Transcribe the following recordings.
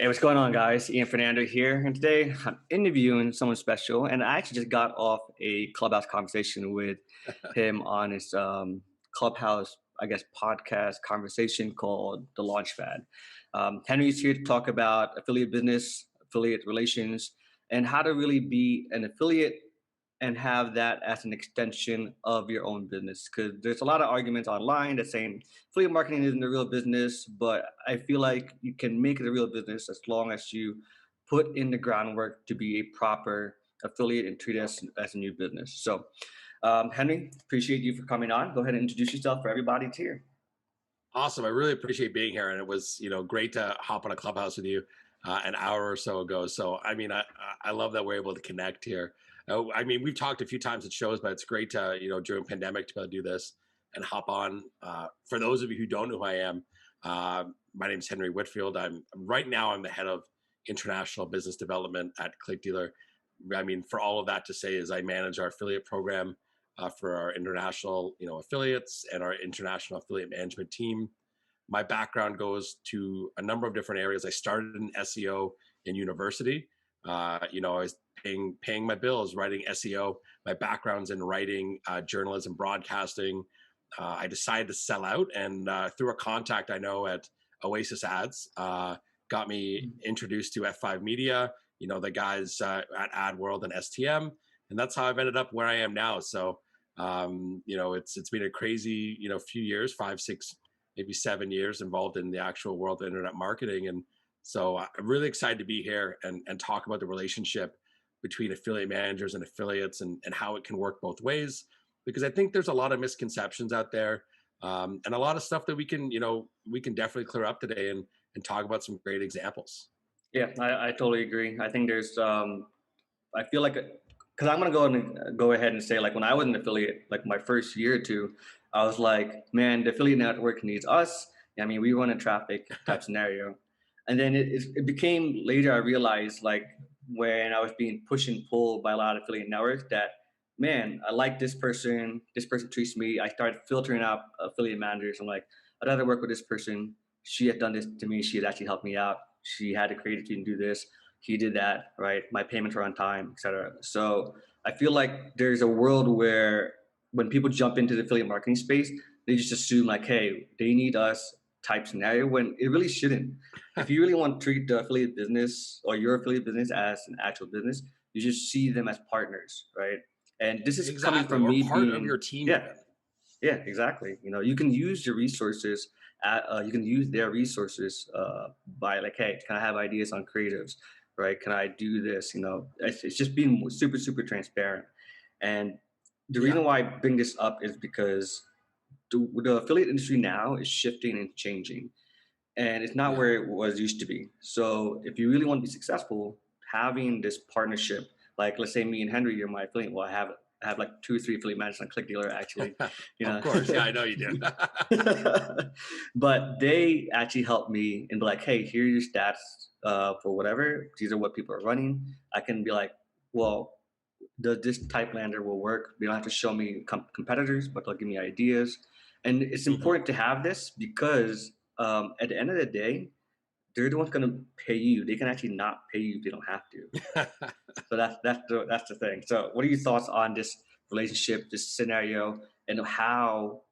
Hey, what's going on, guys? Ian Fernando here, and today I'm interviewing someone special. And I actually just got off a Clubhouse conversation with him on his Clubhouse, I guess, podcast conversation called The Launchpad. Henry's here to talk about affiliate business, affiliate relations, and how to really be an affiliate and have that as an extension of your own business. Because there's a lot of arguments online that saying affiliate marketing isn't a real business, but I feel like you can make it a real business as long as you put in the groundwork to be a proper affiliate and treat it as a new business. So, Henry, appreciate you for coming on. Go ahead and introduce yourself for everybody that's here. Awesome. I really appreciate being here, and it was great to hop on a Clubhouse with you an hour or so ago. So I love that we're able to connect here. We've talked a few times at shows, but it's great to during pandemic to be able to do this and hop on. For those of you who don't know who I am, my name is Henry Whitfield. I'm the head of international business development at ClickDealer. For all of that to say is I manage our affiliate program for our international, affiliates and our international affiliate management team. My background goes to a number of different areas. I started in SEO in university. I was paying my bills, writing SEO. My background's in writing, journalism, broadcasting. I decided to sell out, and through a contact I know at Oasis Ads, got me introduced to F5 Media. The guys at AdWorld and STM, and that's how I've ended up where I am now. So it's been a crazy, few years, 5, 6, maybe 7 years involved in the actual world of internet marketing. And so I'm really excited to be here and talk about the relationship between affiliate managers and affiliates and how it can work both ways, because I think there's a lot of misconceptions out there, and a lot of stuff that we can definitely clear up today and talk about some great examples. Yeah, I totally agree. I think there's I feel like because I'm gonna go ahead and say, like, when I was an affiliate, like my first year or two, I was like, man, the affiliate network needs us. We run a traffic type scenario, and then it became later I realized, like, when I was being pushed and pulled by a lot of affiliate networks, that man, I like this person. This person treats me. I started filtering out affiliate managers. I'm like, I'd rather work with this person. She had done this to me. She had actually helped me out. She had the creativity to do this. He did that, right? My payments are on time, etc. So I feel like there's a world where when people jump into the affiliate marketing space, they just assume, like, hey, they need us type scenario, when it really shouldn't. If you really want to treat the affiliate business or your affiliate business as an actual business, you just see them as partners, right? And this is coming Exactly, from or me part of being, your team yeah, even. yeah, exactly. You can use your resources. You can use their resources by, like, hey, can I have ideas on creatives, right? Can I do this? It's just being super, super transparent. And the Yeah, reason why I bring this up is because the affiliate industry now is shifting and changing, and it's not yeah. where it was used to be. So if you really want to be successful, having this partnership, like, let's say me and Henry are my affiliate. Well, I have like 2 or 3 affiliate managers on ClickDealer, actually. You Of know, course. Yeah, I know you do. but they actually help me and be like, hey, here are your stats for whatever. These are what people are running. I can be like, well, does this type lander will work? They don't have to show me competitors, but they'll give me ideas. And it's Mhm. important to have this because at the end of the day, they're the ones going to pay you. They can actually not pay you if they don't have to. So that's the thing. So what are your thoughts on this relationship, this scenario, and how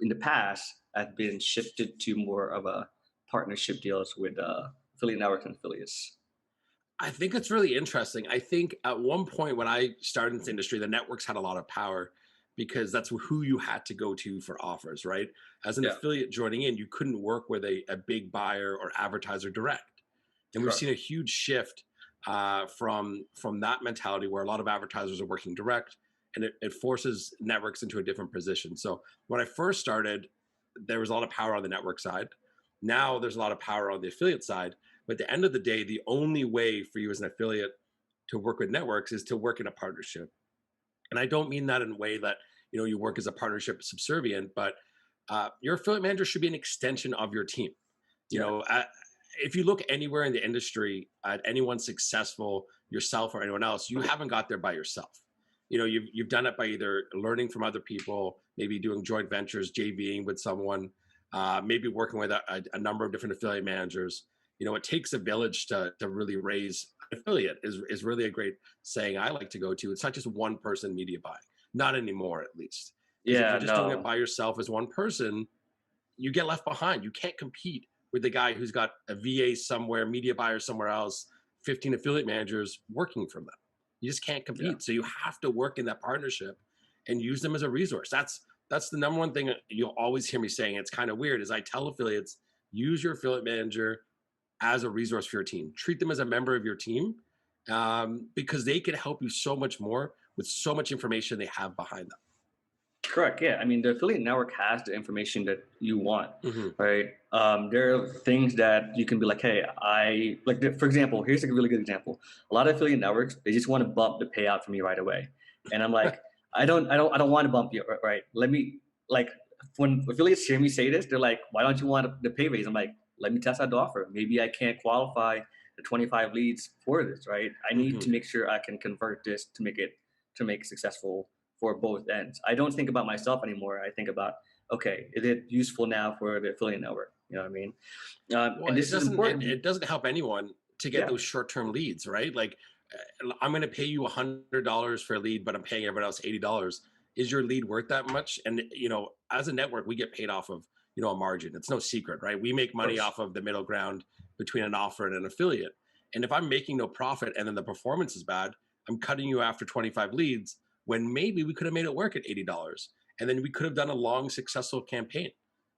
in the past have been shifted to more of a partnership deals with affiliate networks and affiliates? I think it's really interesting. I think at one point when I started in this industry, the networks had a lot of power because that's who you had to go to for offers, right? As an Yeah, affiliate joining in, you couldn't work with a big buyer or advertiser direct. And we've correct. seen a huge shift from that mentality where a lot of advertisers are working direct, and it forces networks into a different position. So when I first started, there was a lot of power on the network side. Now there's a lot of power on the affiliate side. But at the end of the day, the only way for you as an affiliate to work with networks is to work in a partnership. And I don't mean that in a way that you work as a partnership subservient, but your affiliate manager should be an extension of your team. You Yeah, know, if you look anywhere in the industry at anyone successful, yourself or anyone else, you haven't got there by yourself. You've done it by either learning from other people, maybe doing joint ventures, JVing with someone, maybe working with a number of different affiliate managers. it takes a village to really raise an affiliate is really a great saying I like to go to. It's not just one person media buying, not anymore at least. Because if Yeah, you're just doing it no. by yourself as one person, you get left behind. You can't compete with the guy who's got a VA somewhere, media buyer somewhere else, 15 affiliate managers working from them. You just can't Yeah. compete. So you have to work in that partnership and use them as a resource. That's the number one thing you'll always hear me saying. It's kind of weird is I tell affiliates, use your affiliate manager as a resource for your team. Treat them as a member of your team because they can help you so much more with so much information they have behind them. Correct. Yeah. I mean, the affiliate network has the information that you want, Hmm. right? There are things that you can be like, hey, for example, here's a really good example. A lot of affiliate networks, they just want to bump the payout for me right away. And I'm like, I don't want to bump you, right? Let me, like, when affiliates hear me say this, they're like, why don't you want the pay raise? I'm like, let me test out the offer. Maybe I can't qualify the 25 leads for this, right? I need Hmm. to make sure I can convert this to make it successful for both ends. I don't think about myself anymore. I think about, okay, is it useful now for the affiliate network? You know what I mean? Well, And it this is doesn't it, important. it doesn't help anyone to get Yeah, those short-term leads, right? Like I'm going to pay you $100 for a lead, but I'm paying everyone else $80. Is your lead worth that much? And as a network, we get paid off of a margin. It's no secret, right? We make of money course. off of the middle ground between an offer and an affiliate. And if I'm making no profit and then the performance is bad, I'm cutting you after 25 leads when maybe we could have made it work at $80, and then we could have done a long, successful campaign.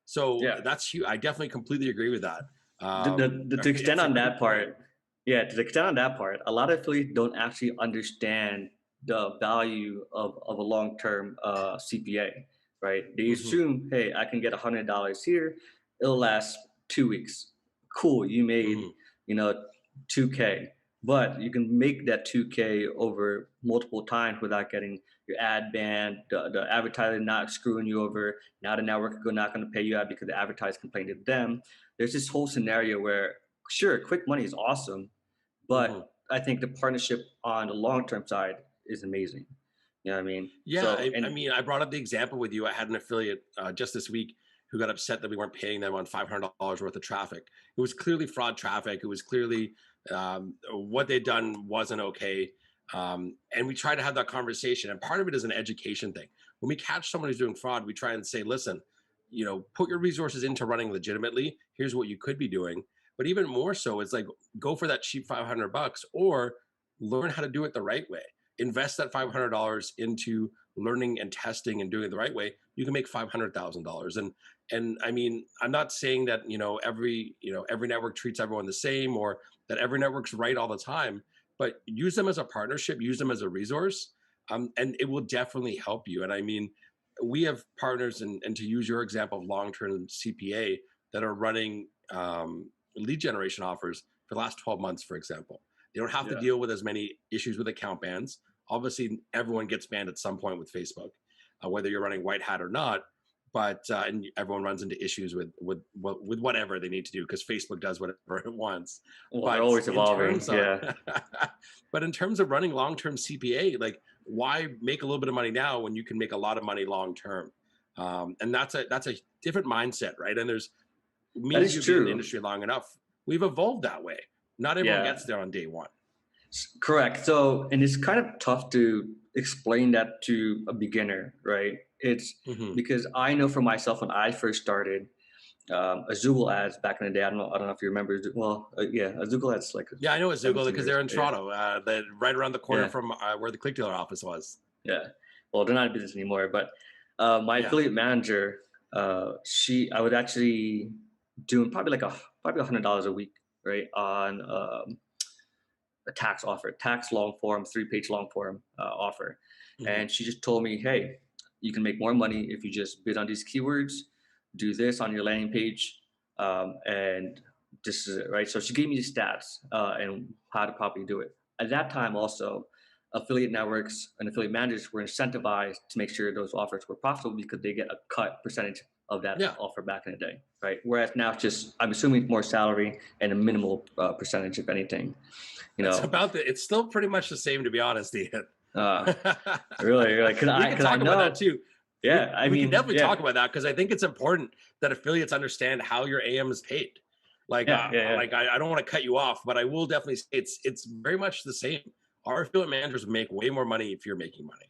So Yeah. that's huge. I definitely completely agree with that. To extend It's a on great that point. part, yeah, to extend on that part, a lot of affiliates don't actually understand the value of a long-term CPA, right? They Hmm. assume, hey, I can get $100 here, it'll last 2 weeks. Cool, you made, Hmm. you know, 2K, but you can make that 2K over multiple times without getting your ad banned, the advertiser not screwing you over. Now the network is not going to pay you out because the advertiser complained to them. There's this whole scenario where, sure, quick money is awesome, Hmm. but I think the partnership on the long term side is amazing. You know what I mean? Yeah, So, I and mean, I brought up the example with you. I had an affiliate just this week who got upset that we weren't paying them on $500 worth of traffic. It was clearly fraud traffic. It was clearly what they'd done wasn't okay. And we try to have that conversation. And part of it is an education thing. When we catch someone who's doing fraud, we try and say, listen, put your resources into running legitimately. Here's what you could be doing. But even more so, it's like go for that cheap $500 or learn how to do it the right way. Invest that $500 into learning and testing and doing it the right way. You can make $500,000. And I mean, I'm not saying that every network treats everyone the same or that every network's right all the time, but use them as a partnership, use them as a resource, and it will definitely help you. And I mean, we have partners, and to use your example of long-term CPA that are running lead generation offers for the last 12 months, for example. They don't have to yeah, deal with as many issues with account bans. Obviously, everyone gets banned at some point with Facebook, whether you're running white hat or not. But and everyone runs into issues with whatever they need to do because Facebook does whatever it wants. well, they're But always in evolving. terms of Yeah, but in terms of running long-term CPA, like why make a little bit of money now when you can make a lot of money long term? And that's a different mindset, right? And there's me that and is you being in the true. industry long enough, we've evolved that way. Not everyone Yeah, gets there on day one. correct. So, and it's kind of tough to explain that to a beginner, right? It's Hmm. because I know for myself when I first started, Azul ads back in the day. I don't know if you remember. Well, yeah, Azul ads like Yeah, I know it's Zoogle 17 because years they're in ago. Yeah, Toronto, right around the corner yeah, from where the Click Dealer office was. yeah. Well, they're not in business anymore. But my Yeah. affiliate manager, I was actually doing probably $100 a week, right, on a tax offer, tax long form, 3-page long form offer, Hmm. and she just told me, hey, you can make more money if you just bid on these keywords, do this on your landing page, and this is it, right? So she gave me the stats and how to properly do it. At that time, also, affiliate networks and affiliate managers were incentivized to make sure those offers were profitable because they get a cut percentage of that Yeah. offer back in the day, right? Whereas now it's just, I'm assuming, more salary and a minimal percentage, if anything, you It's know. about it's still pretty much the same, to be honest, Ian. Uh, really, like, We can cause I talk about that know, too. yeah, I We can mean, definitely talk yeah, about that because I think it's important that affiliates understand how your AM is paid. Yeah, yeah, yeah, Like I don't want to cut you off, but I will definitely say it's very much the same. Our affiliate managers make way more money if you're making money,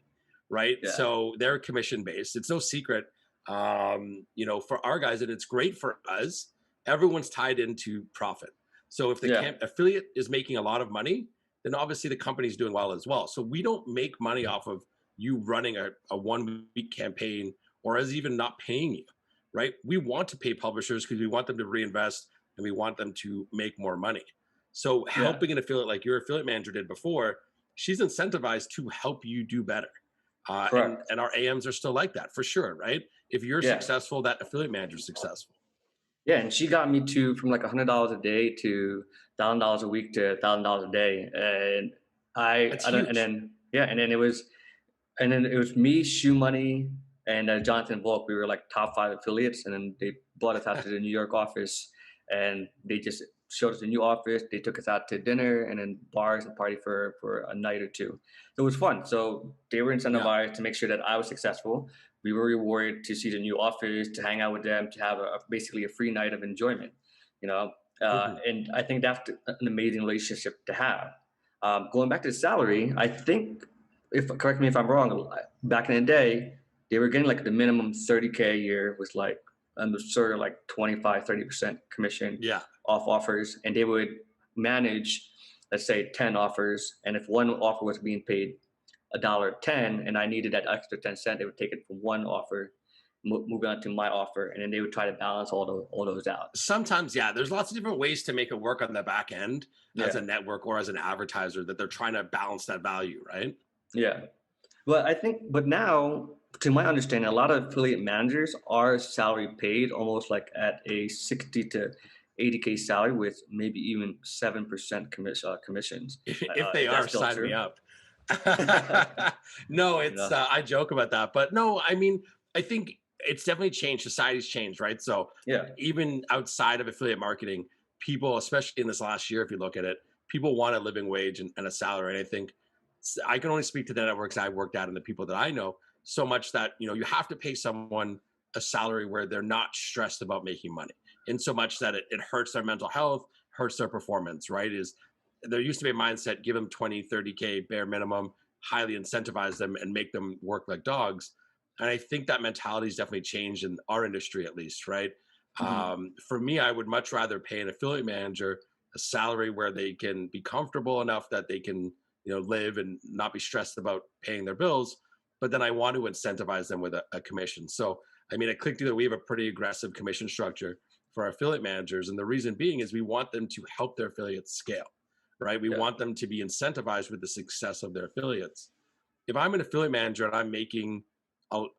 right? yeah, So they're commission based. It's no secret, you know, for our guys, and it's great for us. Everyone's tied into profit. So if the yeah, affiliate is making a lot of money, then obviously the company's doing well as well. So we don't make money off of you running a 1 week campaign or as even not paying you, right? We want to pay publishers because we want them to reinvest and we want them to make more money. So yeah. helping an affiliate like your affiliate manager did before, she's incentivized to help you do better. Correct. And our AMs are still like that for sure, right? If you're Yeah, successful, that affiliate manager is successful. yeah. And she got me to from like $100 a day to $1,000 a week to $1,000 a day, and That's I don't, and huge. then yeah, and then it was me, Shoe Money, and Jonathan Volk. We were like top 5 affiliates, and then they brought us out to the New York office, and they just showed us the new office. They took us out to dinner and then bars and party for a night or two. So it was fun. So they were Yeah. incentivized to make sure that I was successful. We were rewarded to see the new office, to hang out with them, to have basically a free night of enjoyment. You know, Mhm. and I think that's an amazing relationship to have. Going back to the salary, I think, if correct me if I'm wrong, back in the day, they were getting like the minimum 30K a year was like sort of like 25-30% commission Yeah. off offers, and they would manage, let's say, 10 offers, and if one offer was being paid $1.10 and I needed that extra 10 cent, they would take it from one offer, move on to my offer, and then they would try to balance all those out. Sometimes, yeah, there's lots of different ways to make it work on the back end as Yeah, a network or as an advertiser that they're trying to balance that value, right? yeah. But I think, but now, to my understanding, a lot of affiliate managers are salary paid, almost like at a 60 to 80K salary with maybe even 7% commissions. If they Is that are, still sign me true? up. No, You it's know? I joke about that, but no, I mean, I think it's definitely changed. Society's changed, right? So Yeah, even outside of affiliate marketing, people, especially in this last year, if you look at it, people want a living wage and a salary. And I think I can only speak to the networks I worked at and the people that I know so much that you have to pay someone a salary where they're not stressed about making money, in so much that it hurts their mental health, hurts their performance. Right? Is there used to be a mindset: give them 20, 30K bare minimum, highly incentivize them, and make them work like dogs. And I think that mentality has definitely changed in our industry, at least, right? hmm, For me, I would much rather pay an affiliate manager a salary where they can be comfortable enough that they can live and not be stressed about paying their bills. But then I want to incentivize them with a commission. So, I mean, at ClickDealer, we have a pretty aggressive commission structure for our affiliate managers. And the reason being is we want them to help their affiliates scale, right? We yeah, want them to be incentivized with the success of their affiliates. If I'm an affiliate manager and I'm making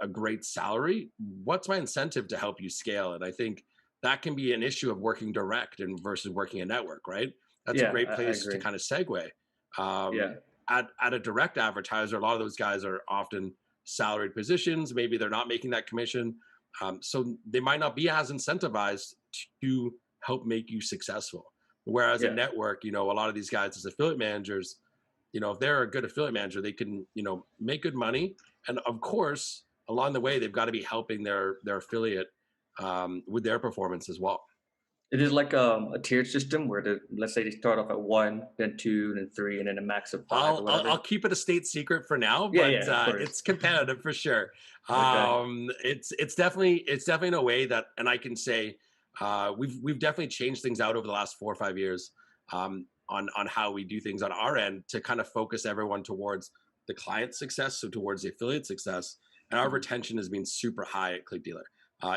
a great salary, what's my incentive to help you scale? And I think that can be an issue of working direct and versus working a network, right? That's a yeah. great I place to agree. kind of segue. Um, Yeah, at a direct advertiser, a lot of those guys are often salaried positions. Maybe they're not making that commission. So they might not be as incentivized to help make you successful. Whereas a yeah. network, a lot of these guys as affiliate managers, if they're a good affiliate manager, they can, make good money. And of course, along the way, they've got to be helping their affiliate with their performance as well. It is like a tiered system where let's say they start off at one, then two, then three, and then a max of five or I'll whatever. keep it a state secret for now, Yeah, but yeah, of course. it's competitive for sure. Okay. It's definitely in a way that, and I can say we've definitely changed things out over the last 4 or 5 years on how we do things on our end to kind of focus everyone towards the client success, so towards the affiliate success, and our Mhm. retention has been super high at ClickDealer.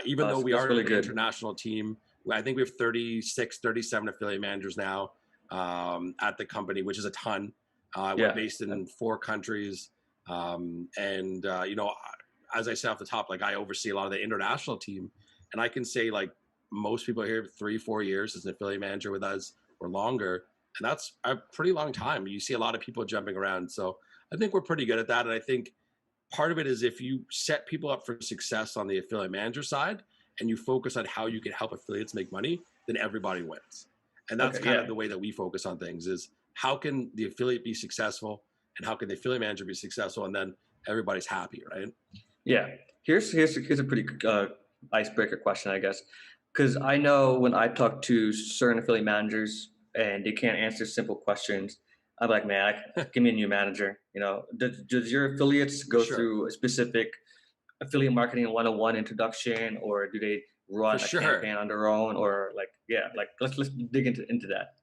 Even though we That's are really an good. international team, I think we have 36, 37 affiliate managers now at the company, which is a ton. We're Yeah. based in 4 countries, and as I said off the top, like I oversee a lot of the international team, and I can say like most people here 3, 4 years as an affiliate manager with us or longer, and that's a pretty long time. You see a lot of people jumping around, so I think we're pretty good at that. And I think part of it is if you set people up for success on the affiliate manager side and you focus on how you can help affiliates make money, then everybody wins. And that's Okay. kind Yeah. of the way that we focus on things: is how can the affiliate be successful and how can the affiliate manager be successful, and then everybody's happy, right? Yeah. Here's a pretty icebreaker question, I guess. because I know when I talk to certain affiliate managers and they can't answer simple questions, I'm like, man, give me a new manager. You know, does your affiliates For go sure. through a specific affiliate marketing 101 introduction, or do they For run a sure. campaign on their own, or like, yeah, like let's dig into that.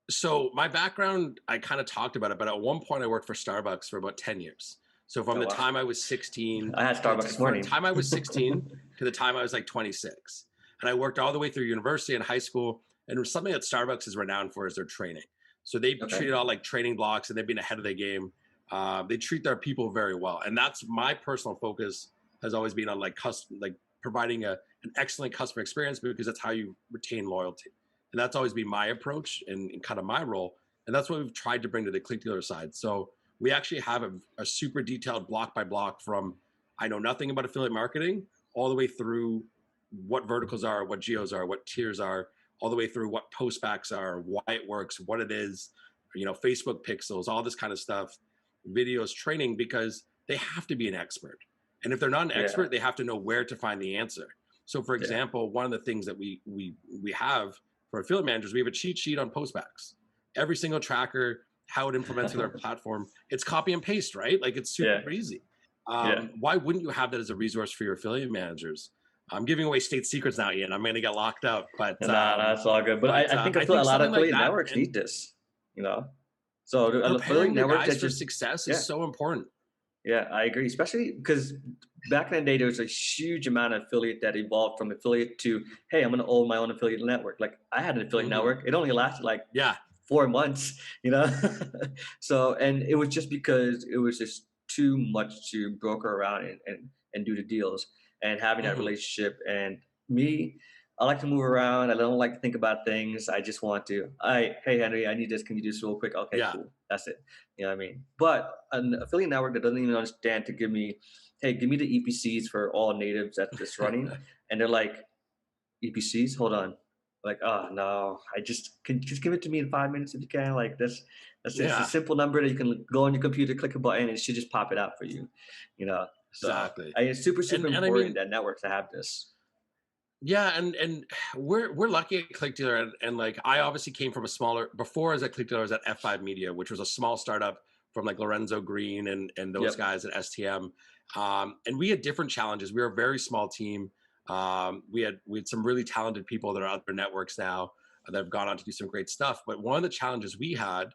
So my background, I kind of talked about it, but at one point I worked for Starbucks for about 10 years. So from Oh the wow, time I was 16 I had to Starbucks this from the morning. time I was 16 to the time I was like 26. And I worked all the way through university and high school. And it was something that Starbucks is renowned for is their training. So they Okay, treat it all like training blocks and they've been ahead of the game. They treat their people very well. And that's my personal focus has always been on like custom, like providing an excellent customer experience because that's how you retain loyalty. And that's always been my approach and kind of my role. And that's what we've tried to bring to the click dealer side. So we actually have a super detailed block by block from I know nothing about affiliate marketing all the way through what verticals are, what geos are, what tiers are, all the way through what postbacks are, why it works, what it is, you know, Facebook pixels, all this kind of stuff, videos, training, because they have to be an expert. And if they're not an yeah, expert, they have to know where to find the answer. So for yeah, example, one of the things that we have for affiliate managers, we have a cheat sheet on postbacks. Every single tracker, how it implements with our platform, it's copy and paste, right? Like it's yeah, super easy. yeah. Why wouldn't you have that as a resource for your affiliate managers? I'm giving away state secrets now, Ian. I'm going to get locked up, Nah, nah, it's all good. But I think I think a lot of something like affiliate that networks and need this, you know. So the affiliate preparing your networks guys that for just, success is yeah, so important. yeah, I agree. Especially because back in the day, there was a huge amount of affiliate that evolved from affiliate to, hey, I'm going to own my own affiliate network. Like I had an affiliate Hmm. network. It only lasted like Yeah, 4 months, you know. So, and it was just because it was just too much to broker around and do the deals and having that hmm, relationship. And me, I like to move around. I don't like to think about things. I just want to, hey Henry, I need this. Can you do this real quick? Okay, yeah, cool. That's it. You know what I mean? But an affiliate network that doesn't even understand to give me, hey, give me the EPCs for all natives that's running. And they're like, EPCs? Hold on. Like, oh no, I just can just give it to me in 5 minutes if you can. Like that's it's a yeah, simple number that you can go on your computer, click a button, and it should just pop it out for you. You know. So exactly. it's super And I important mean, that networks have this. yeah, and we're lucky at ClickDealer, and like I obviously came from a smaller before as a ClickDealer I was at F5 Media, which was a small startup from like Lorenzo Green and those Yep. guys at STM. And we had different challenges. We were a very small team. We had some really talented people that are out there networks now that have gone on to do some great stuff. But one of the challenges we had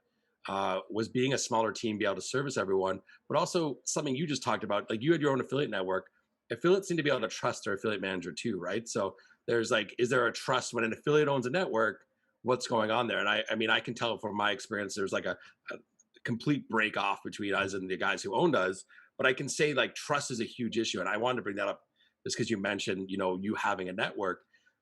was being a smaller team, be able to service everyone, but also something you just talked about. Like you had your own affiliate network, affiliates need to be able to trust their affiliate manager too, right? So there's like, is there a trust when an affiliate owns a network? What's going on there? And I mean, I can tell from my experience, there's like a complete break off between us and the guys who owned us. But I can say like trust is a huge issue, and I wanted to bring that up just because you mentioned, you know, you having a network.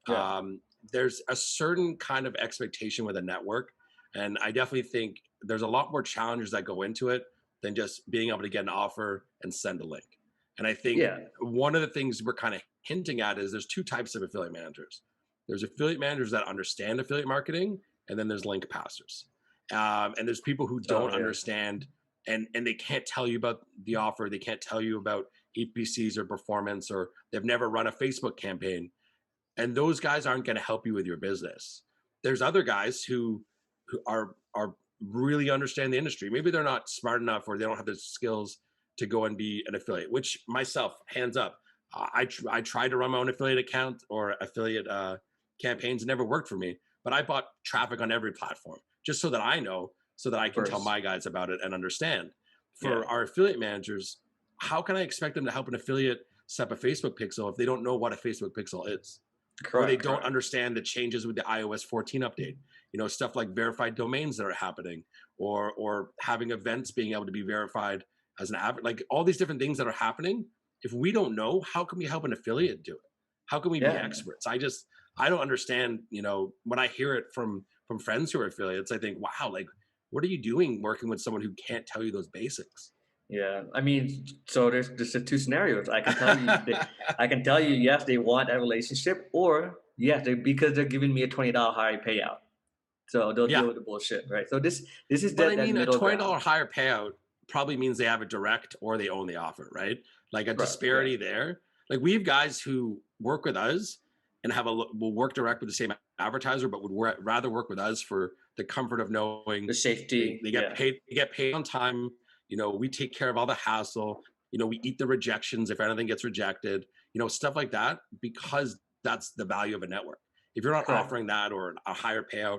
Yeah. Um, there's a certain kind of expectation with a network, and I definitely think there's a lot more challenges that go into it than just being able to get an offer and send a link. And I think Yeah. one of the things we're kind of hinting at is there's two types of affiliate managers. There's affiliate managers that understand affiliate marketing, and then there's link passers. And there's people who Oh don't yeah. understand and they can't tell you about the offer. They can't tell you about EPCs or performance, or they've never run a Facebook campaign. And those guys aren't going to help you with your business. There's other guys who are really understand the industry. Maybe they're not smart enough or they don't have the skills to go and be an affiliate, which myself, hands up, I tried to run my own affiliate account or affiliate campaigns. It never worked for me, but I bought traffic on every platform just so that I know, so that I Of can tell course. my guys about it and understand. Yeah. For our affiliate managers, how can I expect them to help an affiliate set up a Facebook pixel if they don't know what a Facebook pixel is? Or they Correct. don't Correct. understand the changes with the iOS 14 update. You know, stuff like verified domains that are happening, or having events being able to be verified as an app, like all these different things that are happening. If we don't know, how can we help an affiliate do it? How can we be Yeah. experts? I don't understand. You know, when I hear it from friends who are affiliates, I think, wow, like what are you doing working with someone who can't tell you those basics? Yeah, I mean, so there's the two scenarios. I can tell you, yes, they want that relationship, or yes, they because they're giving me a $20 higher payout, so they'll Yeah, deal with the bullshit, right? So this is but I that mean, a middle $20 ground. higher payout probably means they have it direct or they own the offer, right? Like a Correct. Yeah. disparity there. Like we have guys who work with us, and will work direct with the same advertiser, but would rather work with us for the comfort of knowing The safety, they get yeah, paid. They get paid on time. We take care of all the hassle. We eat the rejections if anything gets rejected. Stuff like that, because that's the value of a network. If you're not correct. offering that or a higher payout,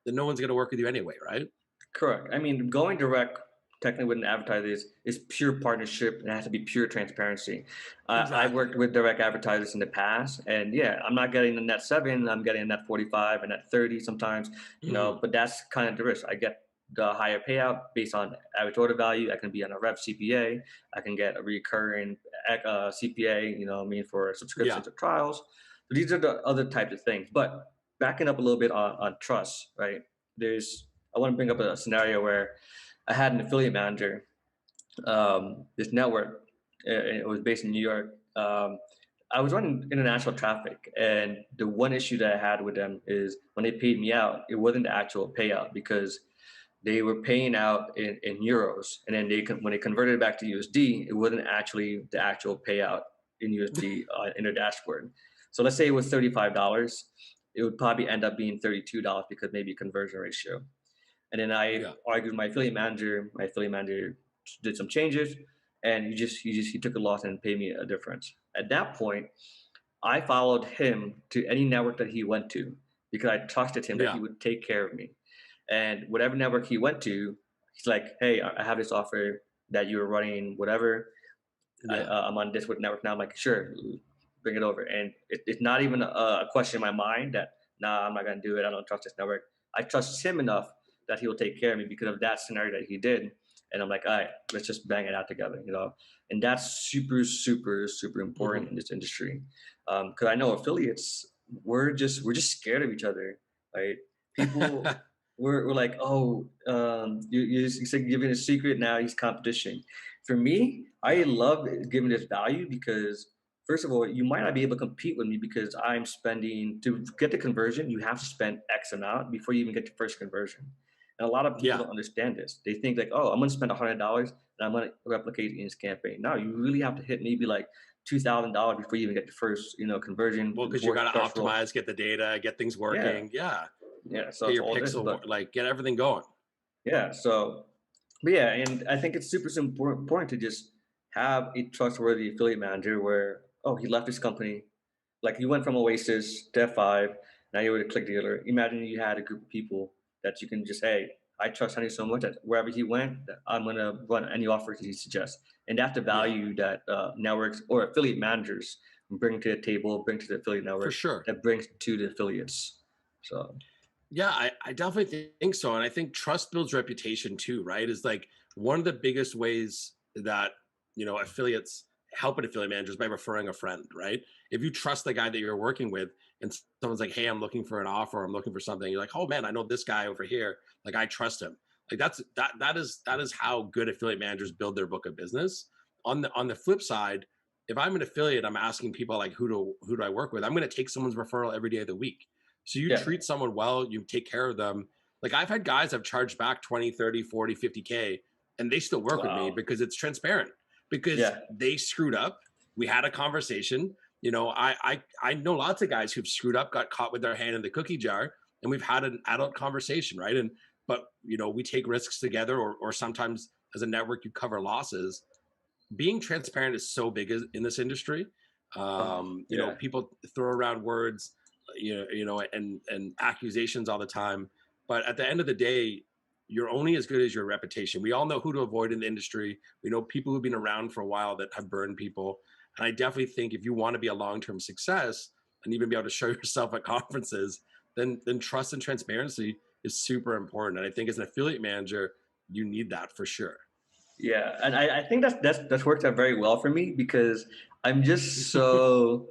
then no one's going to work with you anyway, right? Correct. I mean, going direct technically with an advertiser is pure partnership. It has to be pure transparency. I've Exactly. worked with direct advertisers in the past, and yeah, I'm not getting the net 7. I'm getting a net 45 and net 30 sometimes. Hmm. But that's kind of the risk. I get the higher payout based on average order value. I can be on a rev CPA. I can get a recurring CPA. I mean, for Yeah. subscriptions or trials. So these are the other types of things. But backing up a little bit on trust, right? There's I want to bring up a scenario where I had an affiliate manager, this network, and it was based in New York. I was running international traffic, and the one issue that I had with them is when they paid me out, it wasn't the actual payout because they were paying out in euros, and then when they converted it back to USD, it wasn't actually the actual payout in USD in their dashboard. So let's say it was $35, it would probably end up being $32 because maybe conversion ratio. And then I Yeah. argued with my affiliate manager. My affiliate manager did some changes, and he took a loss and paid me a difference. At that point, I followed him to any network that he went to because I trusted him that Yeah. he would take care of me. And whatever network he went to, he's like, "Hey, I have this offer that you were running, whatever. Yeah. I'm on this network now." I'm like, "Sure, bring it over." And it's not even a question in my mind that, nah, I'm not gonna do it. I don't trust this network. I trust him enough that he will take care of me because of that scenario that he did. And I'm like, all right, let's just bang it out together. And that's super, super, super important Hmm. in this industry. Because I know affiliates, we're just scared of each other, right? People, we're like, oh, you said giving a secret, now he's competition. For me, I Yeah. love giving this value because first of all, you might not be able to compete with me because I'm spending to get the conversion, you have to spend X amount before you even get the first conversion. And a lot of people Yeah. don't understand this. They think like, oh, I'm gonna spend $100 and I'm gonna replicate in this campaign. No, you really have to hit maybe like $2,000 before you even get the first, conversion Well, because you before got it to starts rolling. optimize, get the data, get things Yeah, working. Yeah. yeah. So Get it's your all this, pixel, but like get everything going. yeah. But yeah, and I think it's super important to just have a trustworthy affiliate manager where, oh, he left his company, like you went from Oasis to F5, now you're with a click dealer. Imagine you had a group of people that you can just, hey, I trust Honey so much that wherever he went, that I'm gonna run any offers he suggests. And that's the Yeah, value that networks or affiliate managers bring to the table, bring to the affiliate for network, sure. that brings to the affiliates. So Yeah, I definitely think so. And I think trust builds reputation too, right? Is like one of the biggest ways that, affiliates help an affiliate manager is by referring a friend, right? If you trust the guy that you're working with and someone's like, hey, I'm looking for an offer, I'm looking for something, you're like, oh man, I know this guy over here. Like I trust him. Like that is how good affiliate managers build their book of business. On the flip side, if I'm an affiliate, I'm asking people like who do I work with? I'm going to take someone's referral every day of the week. So you yeah, treat someone well, you take care of them. Like I've had guys I've charged back 20, 30, 40, 50K and they still work with me wow, because it's transparent because yeah, they screwed up. We had a conversation. I know lots of guys who've screwed up, got caught with their hand in the cookie jar, and we've had an adult conversation, right? But we take risks together, or sometimes as a network you cover losses. Being transparent is so big in this industry. yeah, People throw around words, and accusations all the time. But at the end of the day, you're only as good as your reputation. We all know who to avoid in the industry. We know people who've been around for a while that have burned people. And I definitely think if you want to be a long-term success and even be able to show yourself at conferences, then trust and transparency is super important. And I think as an affiliate manager, you need that for sure. yeah. And I think that's worked out very well for me because I'm just so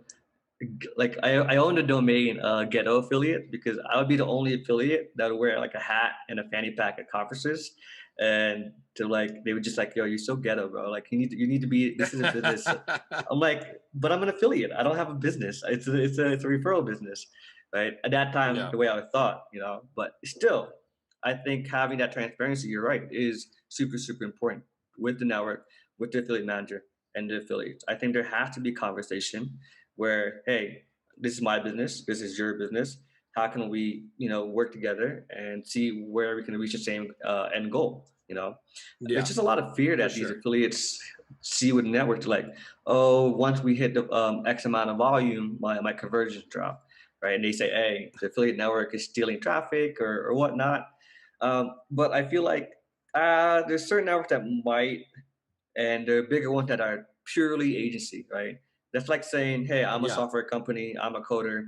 like I own the domain ghetto affiliate because I would be the only affiliate that would wear like a hat and a fanny pack at conferences, and to like they would just like, yo, you're so ghetto, bro, like you need to be, this is a business. I'm like, but I'm an affiliate, I don't have a business, it's a referral business, right? At that time, Yeah, the way I thought, but still, I think having that transparency, you're right, is super, super important with the network, with the affiliate manager and the affiliates. I think there has to be conversation where, hey, this is my business, this is your business. How can we, work together and see where we can reach the same end goal? There's Yeah, just a lot of fear for that these sure. affiliates see with networks, like, oh, once we hit the X amount of volume, my conversions drop, right? And they say, hey, the affiliate network is stealing traffic or whatnot. But I feel like there's certain networks that might, and there are bigger ones that are purely agency, right? That's like saying, hey, I'm a Yeah, software company, I'm a coder,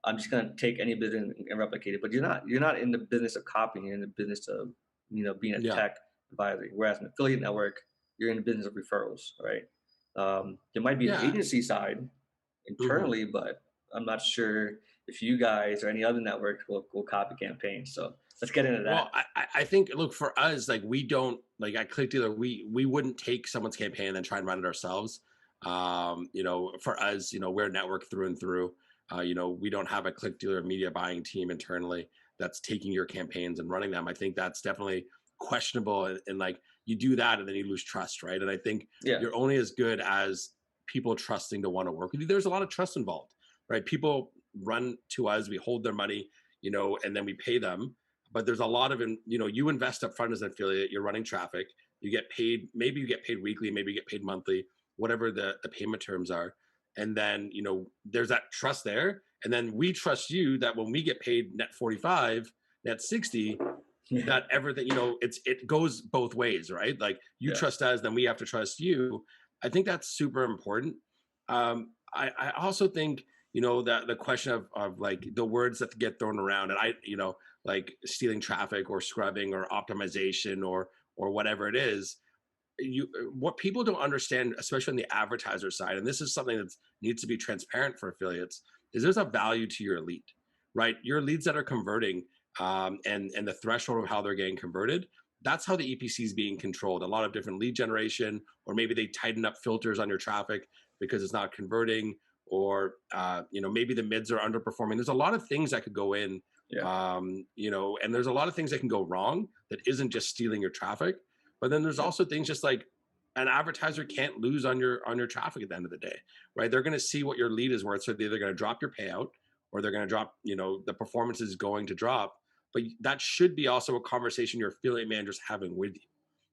I'm just gonna take any business and replicate it. But you're not in the business of copying, you're in the business of, being a yeah, tech advisor. Whereas an affiliate network, you're in the business of referrals, right? There might be an yeah. agency side Hmm. internally, but I'm not sure if you guys or any other network will copy campaigns. So let's get into Well, that. I think, look, for us, like, we don't, like, at ClickDealer, we wouldn't take someone's campaign and then try and run it ourselves. For us, we're a network through and through. We don't have a ClickDealer media buying team internally that's taking your campaigns and running them. I think that's definitely questionable, and like, you do that and then you lose trust, right? And I think Yeah, you're only as good as people trusting to want to work with you. There's a lot of trust involved, right? People run to us, we hold their money, and then we pay them. But there's a lot of, you invest up front as an affiliate, you're running traffic, you get paid, maybe you get paid weekly, maybe you get paid monthly, whatever the payment terms are. And then, there's that trust there. And then we trust you that when we get paid net 45, net 60, yeah, that everything, it goes both ways, right? Like, you yeah, trust us, then we have to trust you. I think that's super important. I also think, that the question of like the words that get thrown around, and like stealing traffic or scrubbing or optimization or whatever it is, what people don't understand, especially on the advertiser side, and this is something that needs to be transparent for affiliates, is there's a value to your lead, right? Your leads that are converting, and the threshold of how they're getting converted, that's how the EPC is being controlled. A lot of different lead generation, or maybe they tighten up filters on your traffic because it's not converting, or maybe the mids are underperforming. There's a lot of things that could go in, yeah, and there's a lot of things that can go wrong that isn't just stealing your traffic. But then there's yeah, also things just like, an advertiser can't lose on your traffic at the end of the day, right? They're going to see what your lead is worth, so they're either going to drop your payout, or they're going to drop, the performance is going to drop. But that should be also a conversation your affiliate manager's having with you,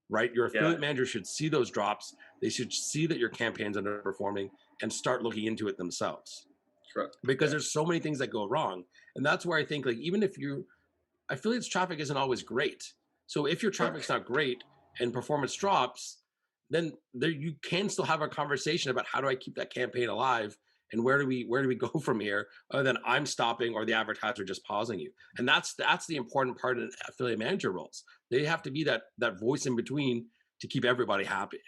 right? Your yeah. affiliate manager should see those drops. They should see that your campaign's underperforming and start looking into it themselves, Correct. because Yeah, there's so many things that go wrong. And that's where I think, like, even if you affiliates traffic isn't always great. So if your traffic's correct. not great and performance drops, then there you can still have a conversation about, how do I keep that campaign alive, and where do we go from here, other than I'm stopping or the advertiser just pausing you. And that's the important part of affiliate manager roles. They have to be that voice in between to keep everybody happy.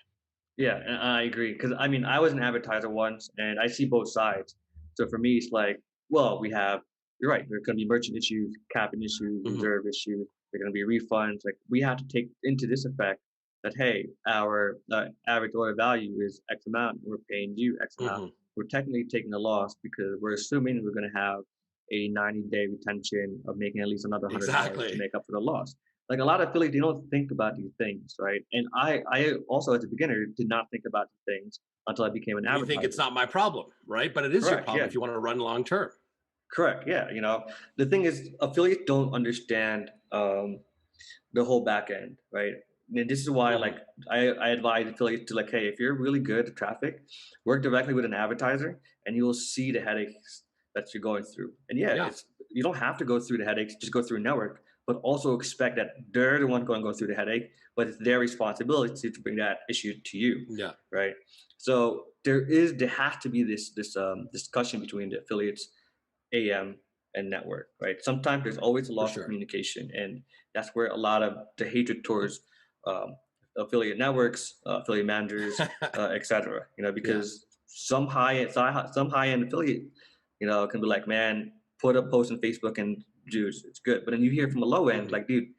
Yeah, and I agree because I mean I was an advertiser once, and I see both sides. So for me, it's like, well, we have. You're right. There's going to be merchant issues, capping issues, Hmm. reserve issues. There are going to be refunds. Like we have to take into this effect that hey, our average order value is X amount. We're paying you X amount. Hmm. We're technically taking a loss because we're assuming we're going to have a 90-day retention of making at least another $100 to Exactly. make up for the loss. Like a lot of affiliates, they don't think about these things, right? And I also, as a beginner, did not think about these things until I became an You think it's advertiser. not my problem, right? But it is your Correct. problem Yeah. if you want to run long term. Correct. Yeah. The thing is, affiliates don't understand the whole back end, right? And this is why, like, Hmm. I advise affiliates to like, hey, if you're really good at traffic, work directly with an advertiser, and you will see the headaches that you're going through. And yeah, Yeah. it's you don't have to go through the headaches; just go through a network. But also expect that they're the one going to go through the headache, but it's their responsibility to bring that issue to you, Yeah. right? So there has to be this discussion between the affiliates, AM, and network, right? Sometimes there's always a For loss of sure. communication, and that's where a lot of the hatred towards um, affiliate networks, affiliate managers, etc. Yeah. Because some high end affiliate, can be like, man, put a post on Facebook and dude, it's good. But then you hear from a low end, Hmm. like, dude,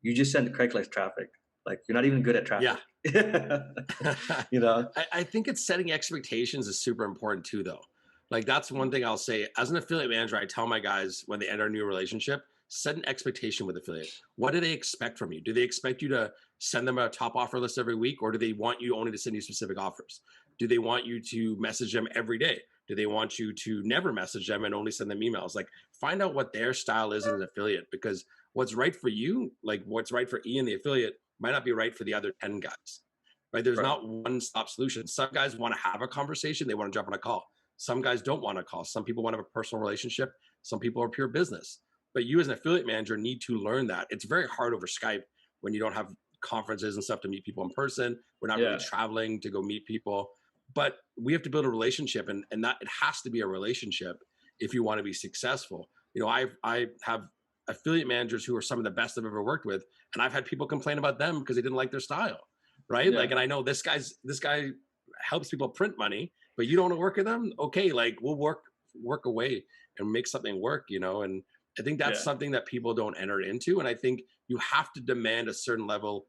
you just sent Craigslist traffic. Like, you're not even good at Yeah. traffic. you know? I think it's setting expectations is super important too, though. Like, that's one thing I'll say as an affiliate manager. I tell my guys when they enter a new relationship, set an expectation with affiliate. What do they expect from you? Do they expect you to send them a top offer list every week, or do they want you only to send you specific offers? Do they want you to message them every day? Do they want you to never message them and only send them emails? Like, find out what their style is as an affiliate, because what's right for you, like what's right for Ian, the affiliate, might not be right for the other 10 guys, right? There's Right. not one stop solution. Some guys want to have a conversation, they want to jump on a call. Some guys don't want to call. Some people want to have a personal relationship. Some people are pure business. But you as an affiliate manager need to learn that. It's very hard over Skype when you don't have conferences and stuff to meet people in person. We're not really Yeah. traveling to go meet people, but we have to build a relationship, and that it has to be a relationship if you want to be successful. You know, I have affiliate managers who are some of the best I've ever worked with, and I've had people complain about them because they didn't like their style, right? Yeah. Like, and I know this guy helps people print money, but you don't want to work with them. Okay, like we'll work away and make something work, you know. And I think that's Yeah. something that people don't enter into, and I think you have to demand a certain level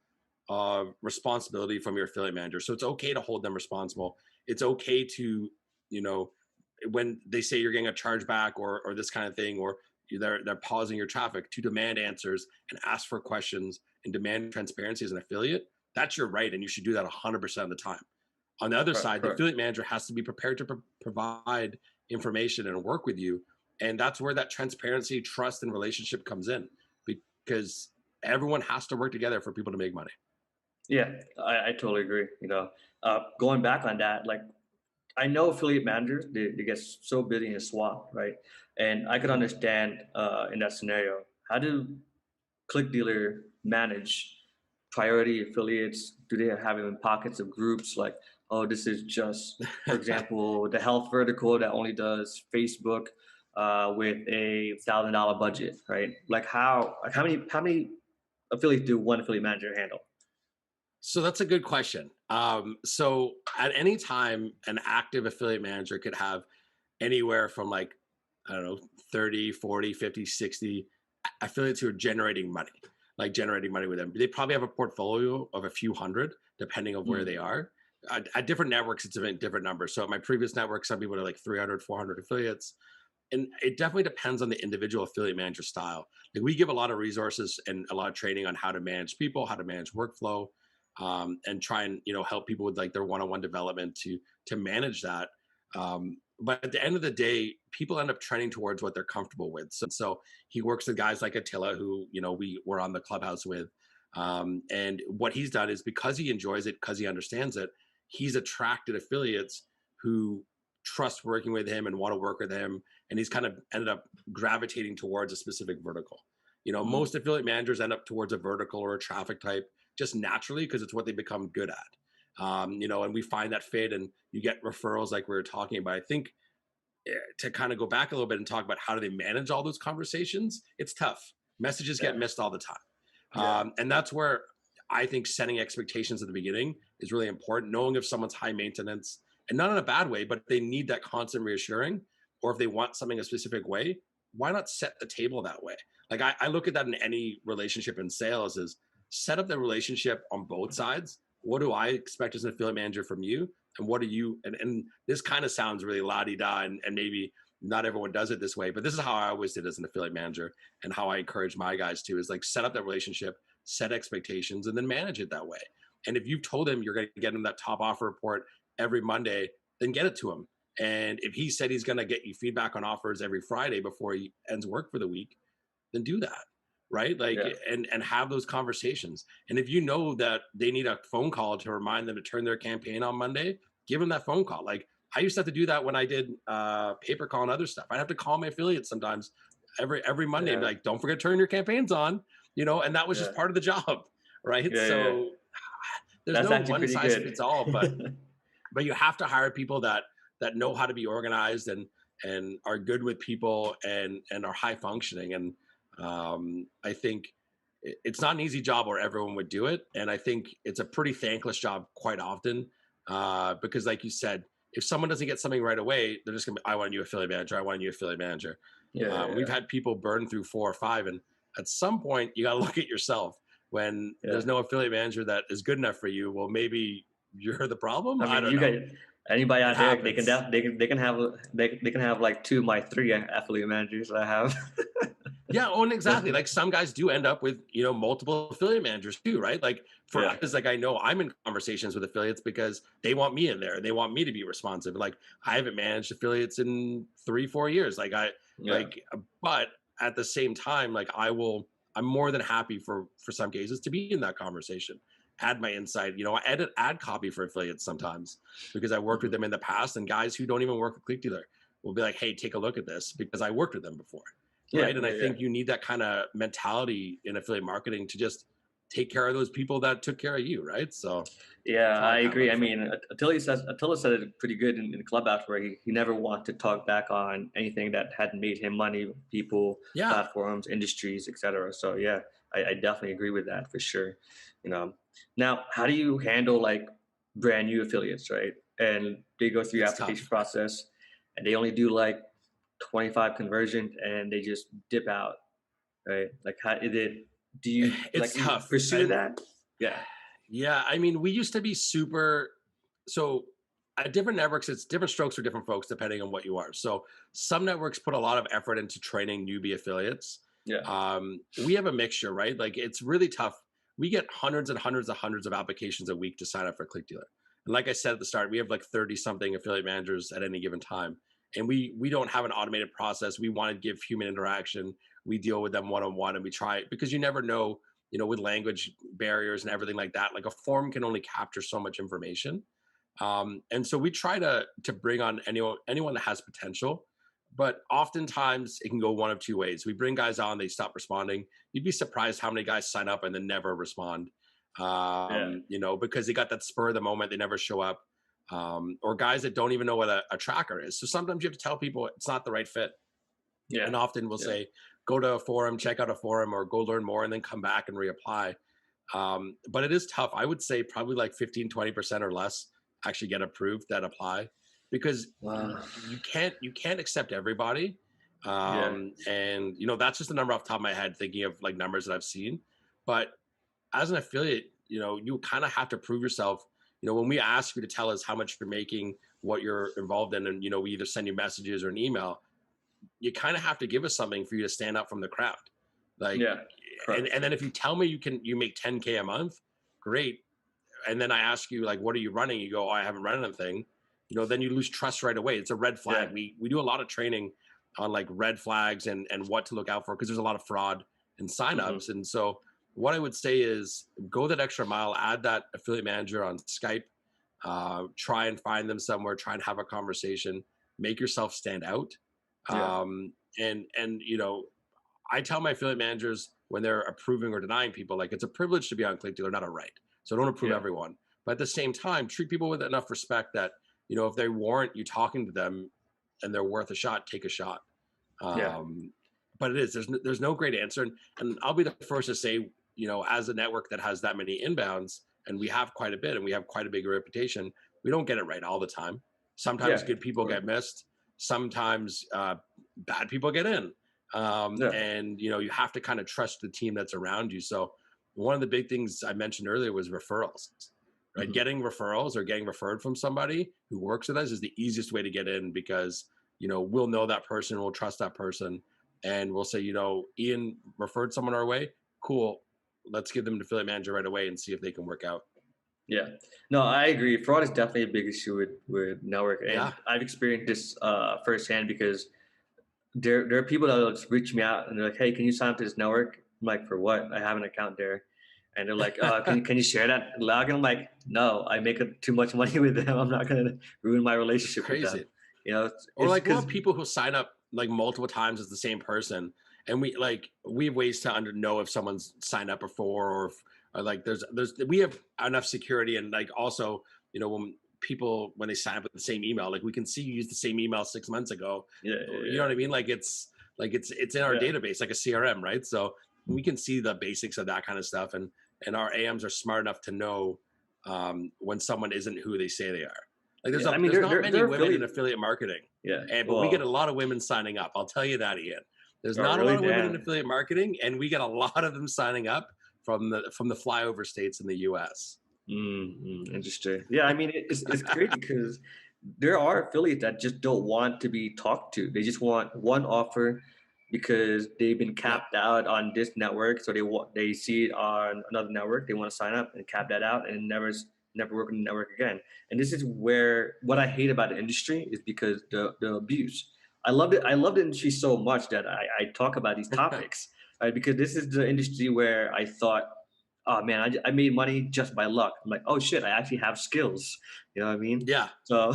of responsibility from your affiliate manager. So it's okay to hold them responsible. It's okay to, you know, when they say you're getting a chargeback or this kind of thing, or they're pausing your traffic, to demand answers and ask for questions and demand transparency as an affiliate. That's your right, and you should do that 100% of the time. On the other Right. side, the Correct. affiliate manager has to be prepared to provide information and work with you, and that's where that transparency, trust, and relationship comes in, because everyone has to work together for people to make money. Yeah, I totally agree. Going back on that, like I know affiliate managers, they get so busy and swamped, right? And I could understand in that scenario, how do Click Dealer manage priority affiliates? Do they have even pockets of groups like, oh, this is just, for example, the health vertical that only does Facebook with $1,000 budget, right? Like how many affiliates do one affiliate manager handle? So that's a good question. So at any time, an active affiliate manager could have anywhere from, like, I don't know, 30, 40, 50, 60 affiliates who are generating money, like generating money with them. They probably have a portfolio of a few hundred, depending on where Mm, they are. At different networks, it's a different number. So at my previous network, some people are like 300, 400 affiliates. And it definitely depends on the individual affiliate manager style. Like, we give a lot of resources and a lot of training on how to manage people, how to manage workflow, and try and, you know, help people with like their one-on-one development to manage that. But at the end of the day, people end up trending towards what they're comfortable with. So he works with guys like Attila, who, you know, we were on the clubhouse with. And what he's done is, because he enjoys it, because he understands it, he's attracted affiliates who trust working with him and want to work with him. And he's kind of ended up gravitating towards a specific vertical. You know, mm, most affiliate managers end up towards a vertical or a traffic type just naturally, because it's what they become good at. You know, and we find that fit, and you get referrals like we were talking about. I think, to kind of go back a little bit and talk about how do they manage all those conversations, it's tough. Messages get yeah, missed all the time. yeah, And that's where I think setting expectations at the beginning is really important. Knowing if someone's high maintenance, and not in a bad way, but they need that constant reassuring, or if they want something a specific way, why not set the table that way? Like, I look at that in any relationship in sales is, set up the relationship on both sides. What do I expect as an affiliate manager from you? And what are you, and this kind of sounds really la-di-da, and maybe not everyone does it this way, but this is how I always did as an affiliate manager, and how I encourage my guys to, is like, set up that relationship, set expectations, and then manage it that way. And if you've told him you're going to get him that top offer report every Monday, then get it to him. And if he said he's going to get you feedback on offers every Friday before he ends work for the week, then do that, right? Like, yeah, and have those conversations. And if you know that they need a phone call to remind them to turn their campaign on Monday, give them that phone call. Like, I used to have to do that when I did pay per call and other stuff. I'd have to call my affiliates sometimes every Monday and be yeah, like, don't forget to turn your campaigns on, you know. And that was just yeah, part of the job, right? yeah, yeah. So there's That's no actually one pretty size good. fits all, but you have to hire people that know how to be organized, and are good with people, and are high functioning. And I think it's not an easy job where everyone would do it, and I think it's a pretty thankless job quite often, because, like you said, if someone doesn't get something right away, they're just gonna be, I want a new affiliate manager, I want a new affiliate manager. Yeah, yeah, We've yeah, had people burn through 4 or 5, and at some point you got to look at yourself. When yeah. there's no affiliate manager that is good enough for you, well, maybe you're the problem. I I mean, don't you know. got anybody It out there, they can happens. they can have like two of my three affiliate managers that I have. Yeah, oh, and exactly. Like some guys do end up with, multiple affiliate managers too, right? Like for Yeah. us, like I know I'm in conversations with affiliates because they want me in there. They want me to be responsive. Like I haven't managed affiliates in 3, 4 years. Yeah. But at the same time, like I'm more than happy for some cases to be in that conversation. Add my insight. I edit ad copy for affiliates sometimes because I worked with Mhm. them in the past, and guys who don't even work with ClickDealer will be like, hey, take a look at this because I worked with them before. Yeah. Right. And I Yeah. Yeah. think you need that kind of mentality in affiliate marketing to just take care of those people that took care of you. Right. So Yeah, that's how I I kind of agree. look I for it. mean, Attila said it pretty good in Clubhouse, where he never wanted to talk back on anything that hadn't made him money, people, Yeah. platforms, industries, etc. So yeah, I definitely agree with that for sure. You know, now how do you handle like brand new affiliates, right? And they go through your It's application tough. process, and they only do like 25 conversion, and they just dip out, right? Like how is it? Do you It's like you tough. pursue And that? Yeah, yeah, I mean, we used to be super. So at different networks, it's different strokes for different folks depending on what you are. So some networks put a lot of effort into training newbie affiliates. yeah, We have a mixture, right? Like it's really tough. We get hundreds of applications a week to sign up for ClickDealer. And like I said at the start, we have like 30 something affiliate managers at any given time. And we don't have an automated process. We want to give human interaction. We deal with them one on one, and we try because you never know, with language barriers and everything like that. Like a form can only capture so much information, and so we try to bring on anyone that has potential. But oftentimes it can go one of two ways. We bring guys on, they stop responding. You'd be surprised how many guys sign up and then never respond. yeah, Because they got that spur of the moment, they never show up. Or guys that don't even know what a tracker is. So sometimes you have to tell people it's not the right fit. yeah, And often we'll yeah. say, go to a forum, check out a forum, or go learn more, and then come back and reapply. But it is tough. I would say probably like 15, 20% or less actually get approved that apply because Wow. you can't accept everybody. Yeah, And that's just a number off the top of my head, thinking of like numbers that I've seen. But as an affiliate, you kind of have to prove yourself. When we ask you to tell us how much you're making, what you're involved in, and we either send you messages or an email, you kind of have to give us something for you to stand out from the crowd. Like, yeah, correct. and then if you tell me you make 10K a month, great. And then I ask you like, what are you running? You go, oh, I haven't run anything. Then you lose trust right away. It's a red Yeah, flag. We do a lot of training on like red flags and what to look out for because there's a lot of fraud and hmm signups. And so what I would say is go that extra mile, add that affiliate manager on Skype, try and find them somewhere, try and have a conversation, make yourself stand out. yeah, And I tell my affiliate managers when they're approving or denying people, like it's a privilege to be on ClickDealer, not a right. So don't approve yeah, everyone. But at the same time, treat people with enough respect that, if they warrant you talking to them and they're worth a shot, take a shot. yeah, Um, but there's no great answer. And I'll be the first to say, as a network that has that many inbounds, and we have quite a bit and we have quite a big reputation, we don't get it right all the time. Sometimes yeah, good of people course. get missed. Sometimes bad people get in. Yeah, And you have to kind of trust the team that's around you. So one of the big things I mentioned earlier was referrals, right? hmm Getting referrals or getting referred from somebody who works with us is the easiest way to get in because we'll know that person, we'll trust that person, and we'll say, Ian referred someone our way. Cool, let's give them an affiliate manager right away and see if they can work out. yeah. No, I agree. Fraud is definitely a big issue with network, and Yeah, I've experienced this firsthand because there are people that will just reach me out and they're like, "Hey, can you sign up to this network?" I'm like, "For what? I have an account there." And they're like, can you share that log?" And I'm like, "No, I make too much money with them. I'm not gonna ruin my it's relationship with them." crazy. Or It's like we'll because have people who sign up like multiple times as the same person, and we have ways to know if someone's signed up before or like there's we have enough security and like also when they sign up with the same email, like we can see you used the same email 6 months ago. yeah, You know what I mean? It's in our yeah, database like a CRM, right? So we can see the basics of that kind of stuff, and our AMs are smart enough to know when someone isn't who they say they are. Like yeah. I mean, there's not many they're women in affiliate. affiliate marketing, Yeah. but we get a Well, lot of women signing up. I'll tell you that, Ian. There's oh, not a really? lot of women in Damn. affiliate marketing, and we get a lot of them signing up from the flyover states in the U.S. Interesting. Yeah, I mean, it's crazy because there are affiliates that just don't want to be talked to. They just want one offer, because they've been Yeah. capped out on this network. So they see it on another network, they want to sign up and cap that out and never work on the network again. And this is where what I hate about the industry is because the abuse. I love the industry so much that I talk about these topics, right? Because this is the industry where I thought, oh man, I made money just by luck. I'm like, oh shit, I actually have skills. You know what I mean? Yeah. So,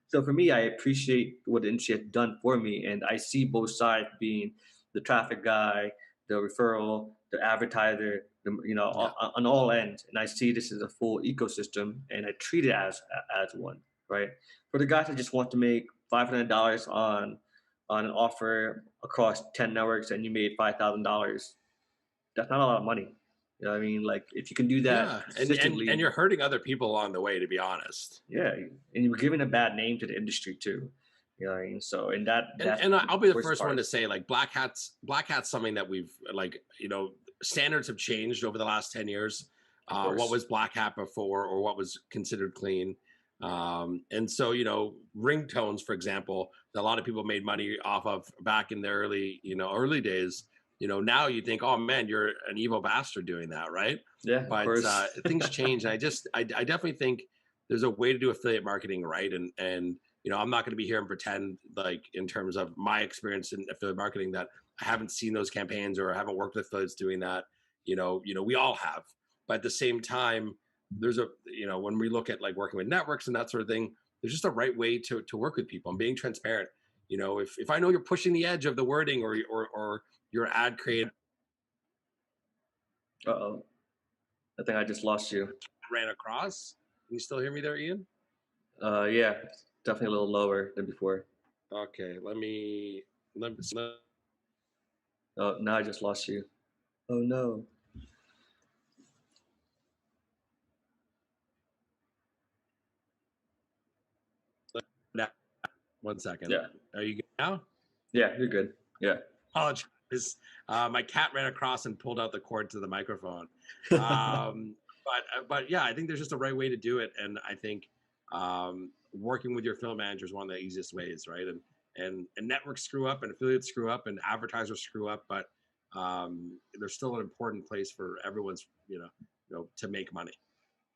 so for me, I appreciate what the industry has done for me, and I see both sides being the traffic guy, the referral, the advertiser, Yeah. on all ends. And I see this as a full ecosystem, and I treat it as one, right? For the guys that just want to make $500 on an offer across 10 networks, and you made $5,000, that's not a lot of money. You know what I mean? Like if you can do that Yeah. And consistently, you're hurting other people along the way, to be honest. yeah, and you're giving a bad name to the industry too. You know what I mean? So, and that's And the I'll be the worst first one part. to say, like, black hats something that we've, like, standards have changed over the last 10 years. Of What course. was black hat before, or what was considered clean. And so, ringtones, for example, that a lot of people made money off of back in the early days. Now you think, oh man, you're an evil bastard doing that, right? Yeah, of But course. things change, and I definitely think there's a way to do affiliate marketing right. And I'm not going to be here and pretend, like, in terms of my experience in affiliate marketing, that I haven't seen those campaigns or I haven't worked with affiliates doing that. We all have. But at the same time, there's when we look at, like, working with networks and that sort of thing, there's just a right way to work with people and being transparent. If I know you're pushing the edge of the wording, or your ad creative Uh-oh. I think I just lost you. ran across. Can you still hear me there, Ian? Yeah, it's definitely a little lower than before. Okay, let me Oh, now I just lost you. Oh no. now, 1 second. Yeah. Are you good now? Yeah, you're good. Yeah. Apologize. My cat ran across and pulled out the cord to the microphone. But yeah, I think there's just a right way to do it, and I think working with your film manager is one of the easiest ways, right? And networks screw up, and affiliates screw up, and advertisers screw up, but there's still an important place for everyone's to make money.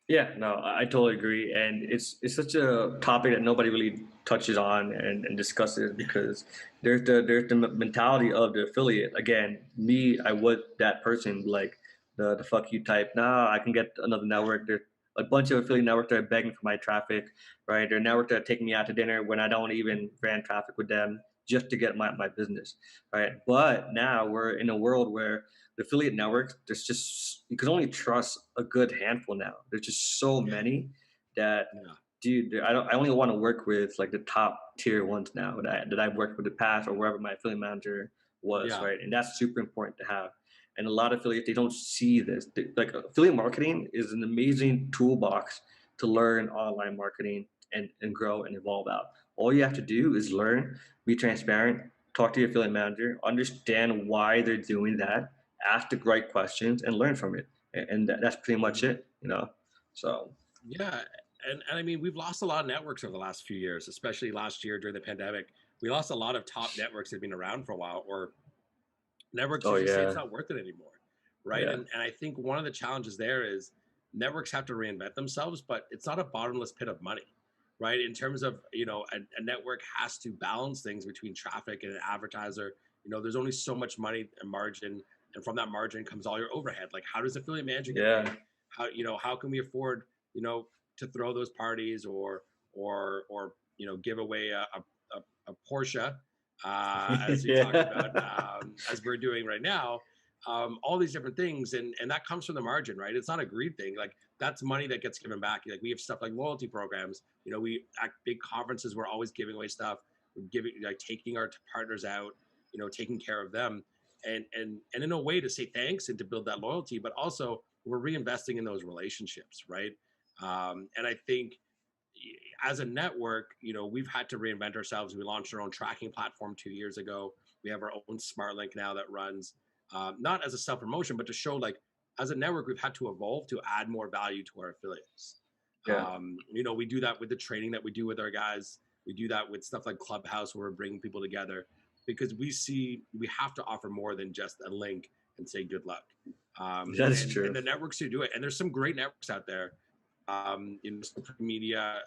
Yeah, no, I totally agree, and it's such a topic that nobody really touches on and discusses because there's the mentality of the affiliate. Again, me, I was that person, like the fuck you type. Nah, I can get another network. There's a bunch of affiliate networks that are begging for my traffic, right? There are networks that are taking me out to dinner when I don't even ran traffic with them just to get my business, right? But now we're in a world where the affiliate networks, there's just you can only trust a good handful now. There's just so Yeah, many that, yeah, dude, I only want to work with like the top tier ones now that I've worked with in the past or wherever my affiliate manager was, yeah, right? And that's super important to have. And a lot of affiliates, they don't see this. Like affiliate marketing is an amazing toolbox to learn online marketing and grow and evolve out. All you have to do is learn, be transparent, talk to your affiliate manager, understand why they're doing that, ask the right questions, and learn from it. And that's pretty much mhm, it, you know. So yeah. And I mean, we've lost a lot of networks over the last few years, especially last year during the pandemic. We lost a lot of top networks that have been around for a while, or networks oh that just say it's yeah, not worth it anymore, right? yeah, And I think one of the challenges there is networks have to reinvent themselves, but it's not a bottomless pit of money, right? In terms of, a network has to balance things between traffic and an advertiser. There's only so much money and margin, and from that margin comes all your overhead. Like, how does affiliate manager get yeah, paid? How can we afford, to throw those parties, or give away a Porsche, as you talked about, yeah, as we're doing right now. All these different things, and that comes from the margin, right? It's not a greed thing. Like, that's money that gets given back. Like, we have stuff like loyalty programs. We at big conferences, we're always giving away stuff. We're giving, like, taking our partners out, taking care of them, and in a way to say thanks and to build that loyalty, but also we're reinvesting in those relationships, right? And I think as a network, we've had to reinvent ourselves. We launched our own tracking platform 2 years ago. We have our own smart link now that runs, not as a self promotion, but to show, like, as a network, we've had to evolve to add more value to our affiliates. yeah, We do that with the training that we do with our guys. We do that with stuff like Clubhouse, where we're bringing people together. because we have to offer more than just a link and say good luck. That's And true. the networks who do it, and there's some great networks out there. Supreme Media,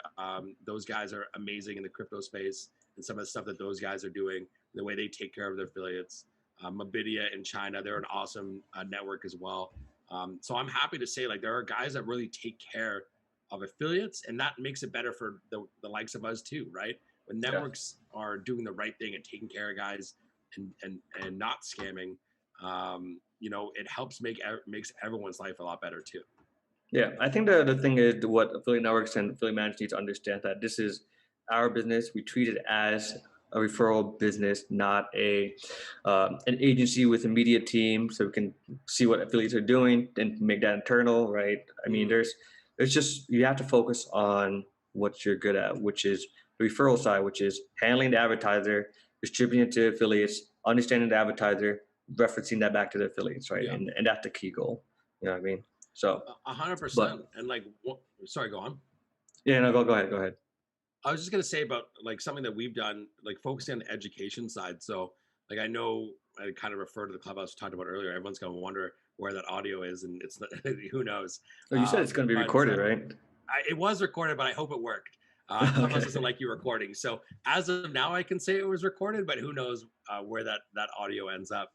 those guys are amazing in the crypto space, and some of the stuff that those guys are doing, the way they take care of their affiliates. Mobidia in China, they're an awesome network as well. So I'm happy to say, like, there are guys that really take care of affiliates, and that makes it better for the likes of us too, right? When Yeah. networks are doing the right thing and taking care of guys and not scamming, it helps makes everyone's life a lot better too. Yeah, I think the thing is what affiliate networks and affiliate managers need to understand that this is our business. We treat it as a referral business, not an agency with a media team, so we can see what affiliates are doing and make that internal, right? I mean, Mm, there's just you have to focus on what you're good at, which is the referral side, which is handling the advertiser, distributing it to affiliates, understanding the advertiser, referencing that back to the affiliates, right? yeah, And that's the key goal. You know what I mean? So. 100%. But And like, sorry, go on. yeah, no, go ahead, go ahead. I was just gonna say about like something that we've done, like focusing on the education side. So, like, I know I kind of refer to the clubhouse we talked about earlier. Everyone's gonna wonder where that audio is, and it's not, who knows. Oh, you said it's going to be But recorded, right? it was recorded, but I hope it worked. Clubhouse doesn't Okay. like you recording, so as of now, I can say it was recorded, but who knows where that audio ends up.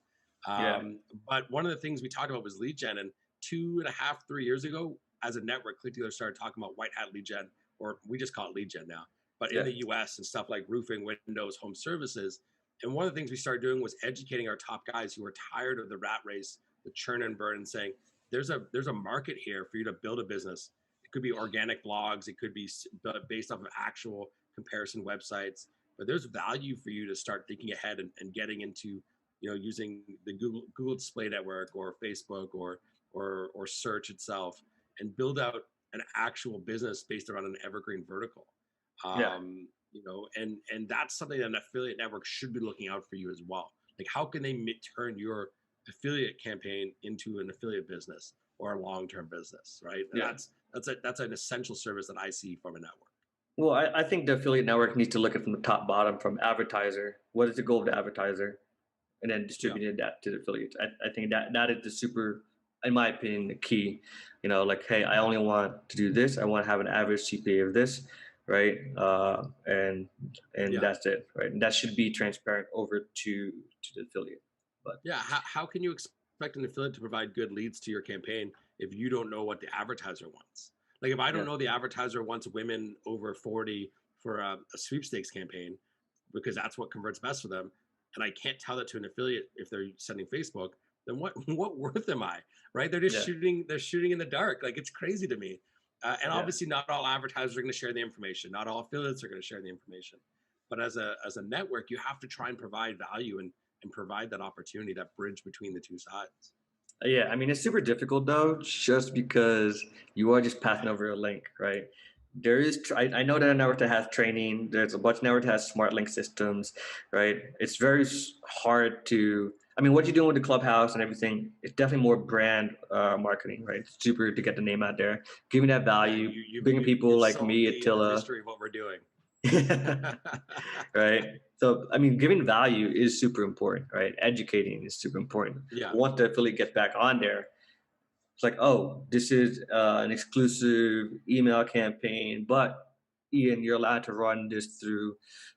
Yeah. But one of the things we talked about was lead gen, and 2.5, 3 years ago, as a network, ClickDealer started talking about white hat lead gen, or we just call it lead gen now. But in Yeah. the U.S. and stuff like roofing, windows, home services, and one of the things we started doing was educating our top guys who were tired of the rat race, the churn and burn, and saying there's a market here for you to build a business. It could be organic blogs. It could be based off of actual comparison websites. But there's value for you to start thinking ahead and getting into, using the Google Display Network or Facebook or search itself and build out an actual business based around an evergreen vertical. Yeah. And that's something that an affiliate network should be looking out for you as well. Like, how can they turn your affiliate campaign into an affiliate business or a long-term business, right? And Yeah. that's an essential service that I see from a network. Well, I think the affiliate network needs to look at from the top bottom from advertiser. What is the goal of the advertiser? And then Yeah, distributing that to the affiliates. I think that is the super, in my opinion, the key. Like, hey, I only want to do this. I want to have an average CPA of this, right? And yeah, that's it, right? And that should be transparent over to the affiliate. But yeah. How can you expect an affiliate to provide good leads to your campaign if you don't know what the advertiser wants? Like, if I don't yeah, know the advertiser wants women over 40 for a sweepstakes campaign because that's what converts best for them, and I can't tell that to an affiliate if they're sending Facebook, then what worth am I? Right? They're just yeah, shooting in the dark. Like, it's crazy to me. And yeah. obviously, not all advertisers are going to share the information. Not all affiliates are going to share the information. But as a network, you have to try and provide value and provide that opportunity, that bridge between the two sides. Yeah, I mean, it's super difficult though, just because you are just passing over a link, right? I know that a network that has training, there's a bunch of network that has smart link systems, right? It's very hard to, I mean, what you're doing with the clubhouse and everything, it's definitely more brand marketing, right? It's super to get the name out there, giving that Yeah, value, you you've bringing you've people you've like solved me, the Attila. mystery of what we're doing. Right? So, I mean, giving value is super important, right? Educating is super important. Yeah, Once the affiliate gets back on there, it's like, oh, this is an exclusive email campaign, but Ian, you're allowed to run this through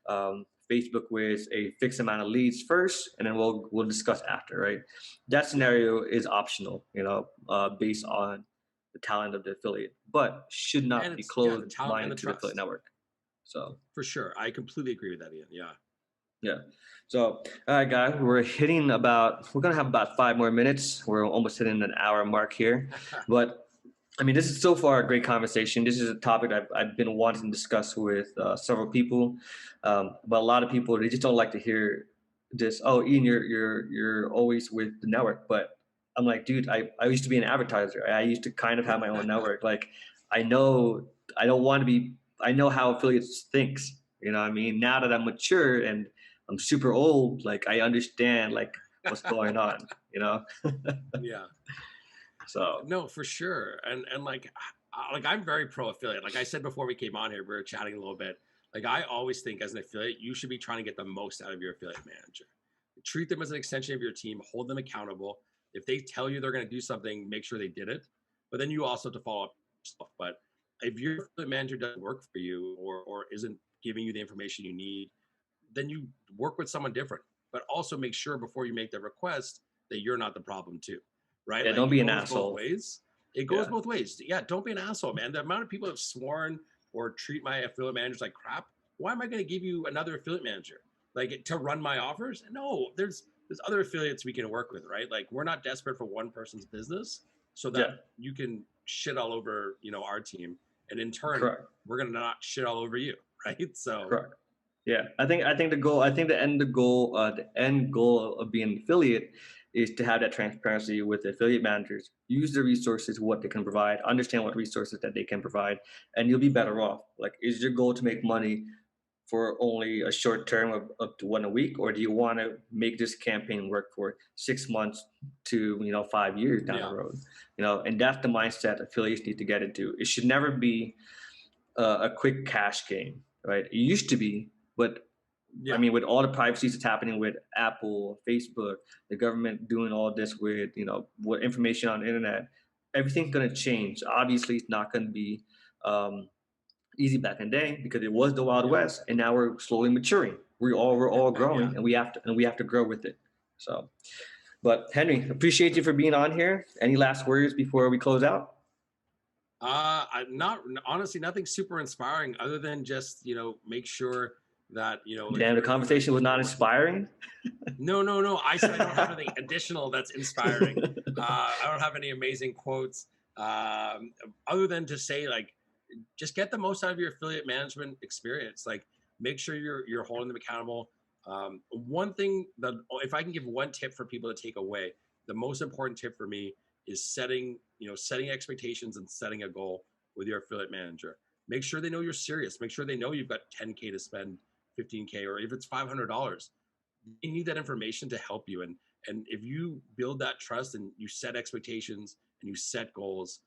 Facebook with a fixed amount of leads first, and then we'll discuss after, right? That yeah, scenario is optional, based on the talent of the affiliate, but should and not be it's yeah the closed talent and the minded to the affiliate trust network. So. for sure. I completely agree with that, Ian. Yeah. Yeah. So, all right, guys, we're going to have about 5 more minutes. We're almost hitting an hour mark here. But I mean, this is so far a great conversation. This is a topic I've been wanting to discuss with several people. But a lot of people, they just don't like to hear this. Oh, Ian, you're always with the network. But I'm like, dude, I used to be an advertiser. I used to kind of have my own network. Like, I know I don't want to be, I know how affiliates thinks. You know what I mean? Now that I'm mature and I'm super old, like I understand like what's going on, you know? Yeah. So No, for sure. And like I'm very pro affiliate. Like I said before we came on here, we were chatting a little bit. Like, I always think as an affiliate, you should be trying to get the most out of your affiliate manager. Treat them as an extension of your team, hold them accountable. If they tell you they're going to do something, make sure they did it. But then you also have to follow up yourself. But if your affiliate manager doesn't work for you, or isn't giving you the information you need, then you work with someone different. But also make sure before you make the request that you're not the problem too, right? Yeah, Like don't it be an goes both asshole. ways. It goes Yeah. both ways. Yeah, don't be an asshole, man. The amount of people have sworn or treat my affiliate managers like crap. Why am I going to give you another affiliate manager like to run my offers? No, there's other affiliates we can work with, right? Like we're not desperate for one person's business so that Yeah. you can shit all over, our team, and in turn, Correct. we're gonna not shit all over you, right? So Correct. Yeah, the end goal of being an affiliate is to have that transparency with the affiliate managers. Use the resources, what they can provide, understand what resources that they can provide, and you'll be better off. Like, is your goal to make money for only a short term of up to one a week, or do you want to make this campaign work for 6 months to 5 years down the yeah, road? And that's the mindset affiliates need to get into. It should never be a quick cash game, right? It used to be, but I yeah, mean, with all the privacy that's happening with Apple, Facebook, the government doing all this with, what information on the internet, everything's going to change. Obviously, it's not going to be um, easy back in the day because it was the Wild yeah, West, and now we're slowly maturing. We're all yeah. growing, and we have to grow with it. So, but Henry, appreciate you for being on here. Any last words before we close out? I'm not honestly nothing super inspiring other than just make sure that if Damn, the you're conversation was not inspiring. no, no, no. I said I don't have anything additional that's inspiring. I don't have any amazing quotes other than to say like, just get the most out of your affiliate management experience. Like, make sure you're holding them accountable. One thing that if I can give one tip for people to take away, the most important tip for me is setting expectations and setting a goal with your affiliate manager. Make sure they know you're serious. Make sure they know you've got 10K to spend, 15K, or if it's $500. You need that information to help you. And if you build that trust and you set expectations and you set goals,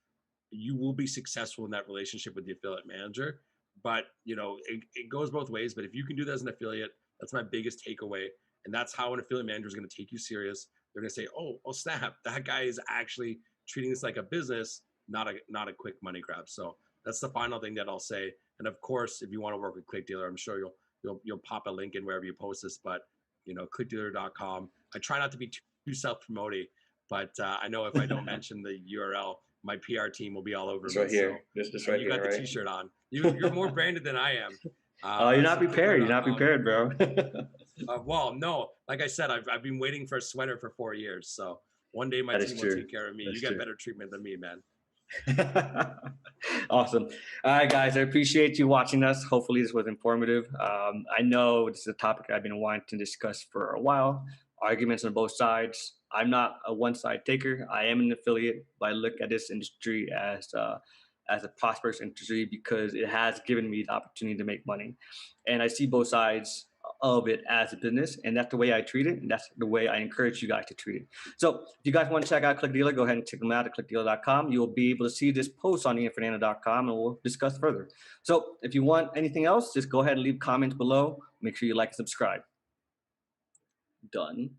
you will be successful in that relationship with the affiliate manager. But it goes both ways. But if you can do that as an affiliate, that's my biggest takeaway. And that's how an affiliate manager is going to take you serious. They're going to say, oh snap, that guy is actually treating this like a business, not a quick money grab. So that's the final thing that I'll say. And of course, if you want to work with ClickDealer, I'm sure you'll pop a link in wherever you post this. But clickdealer.com. I try not to be too self-promoting, but I know if I don't mention the URL, my PR team will be all over It's me. right here. So This right you here, got the right? T-shirt on. You're more branded than I am. Oh, you're not So prepared. You're not clickdealer.com. prepared, bro. Well, no, like I said, I've been waiting for a sweater for 4 years. So one day my That is team will true. take care of me. That's You got true. better treatment than me, man. Awesome. All right, guys, I appreciate you watching us. Hopefully this was informative. I know this is a topic I've been wanting to discuss for a while. Arguments on both sides. I'm not a one-side taker. I am an affiliate, but I look at this industry as a prosperous industry because it has given me the opportunity to make money. And I see both sides of it as a business, and that's the way I treat it, and that's the way I encourage you guys to treat it. So if you guys want to check out ClickDealer, go ahead and check them out at clickdealer.com. You'll be able to see this post on ianfernando.com, and we'll discuss further. So if you want anything else, just go ahead and leave comments below. Make sure you like and subscribe. Done.